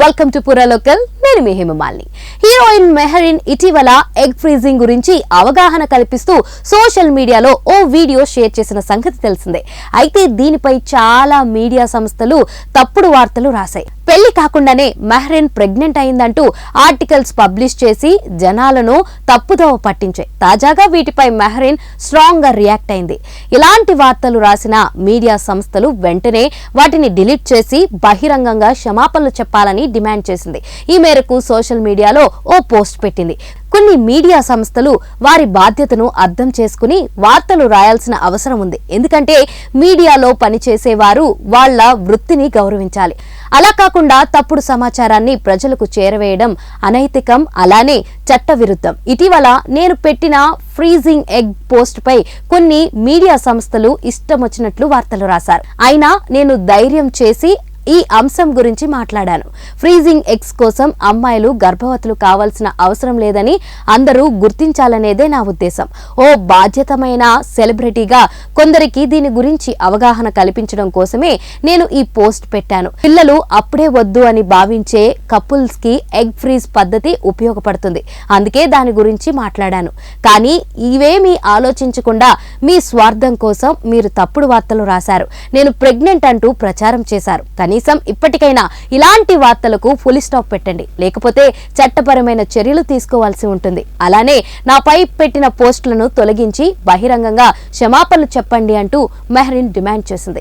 Welcome to పురా local. నేను మీ Hema Malini. Heroine Mehreen ఇటీవల ఎగ్ ఫ్రీజింగ్ గురించి అవగాహన కల్పిస్తూ సోషల్ మీడియాలో ఓ వీడియో షేర్ చేసిన సంగతి తెలిసిందే. అయితే దీనిపై చాలా మీడియా సంస్థలు తప్పుడు వార్తలు రాశాయి. పెళ్లి కాకుండానే మెహరీన్ ప్రెగ్నెంట్ అయిందంటూ ఆర్టికల్స్ పబ్లిష్ చేసి జనాలను తప్పుదోవ పట్టించాయి. తాజాగా వీటిపై మెహరీన్ స్ట్రాంగ్ గా రియాక్ట్ అయింది. ఇలాంటి వార్తలు రాసిన మీడియా సంస్థలు వెంటనే వాటిని డిలీట్ చేసి బహిరంగంగా క్షమాపణలు చెప్పాలని డిమాండ్ చేసింది. ఈ మేరకు సోషల్ మీడియాలో ఓ పోస్ట్ పెట్టింది. కొన్ని మీడియా సంస్థలు వారి బాధ్యతను అర్థం చేసుకుని వార్తలు రాయాల్సిన అవసరం ఉంది. ఎందుకంటే మీడియాలో పనిచేసేవారు వాళ్ళ వృత్తిని గౌరవించాలి. అలా కాకుండా తప్పుడు సమాచారాన్ని ప్రజలకు చేరవేయడం అనైతికం, అలానే చట్టవిరుద్ధం. ఇటీవల నేను పెట్టిన ఫ్రీజింగ్ ఎగ్ పోస్ట్ పై కొన్ని మీడియా సంస్థలు ఇష్టం వచ్చినట్లు వార్తలు రాశారు. అయినా నేను ధైర్యం చేసి ఈ అంశం గురించి మాట్లాడాను. ఫ్రీజింగ్ ఎగ్స్ కోసం అమ్మాయిలు గర్భవతులు కావాల్సిన అవసరం లేదని అందరూ గుర్తించాలనేదే నా ఉద్దేశం. ఓ బాధ్యతమైన సెలబ్రిటీగా కొందరికి దీని గురించి అవగాహన కల్పించడం కోసమే నేను ఈ పోస్ట్ పెట్టాను. పిల్లలు అప్పుడే వద్దు అని భావించే కపుల్స్ కి ఎగ్ ఫ్రీజ్ పద్ధతి ఉపయోగపడుతుంది. అందుకే దాని గురించి మాట్లాడాను. కానీ ఇవేమీ ఆలోచించకుండా మీ స్వార్థం కోసం మీరు తప్పుడు వార్తలు రాశారు. నేను ప్రెగ్నెంట్ అంటూ ప్రచారం చేశారు. కనీసం ఇప్పటికైనా ఇలాంటి వార్తలకు ఫుల్ స్టాప్ పెట్టండి, లేకపోతే చట్టపరమైన చర్యలు తీసుకోవాల్సి ఉంటుంది. అలానే నాపై పెట్టిన పోస్టులను తొలగించి బహిరంగంగా క్షమాపణలు చెప్పండి అంటూ మెహరీన్ డిమాండ్ చేసింది.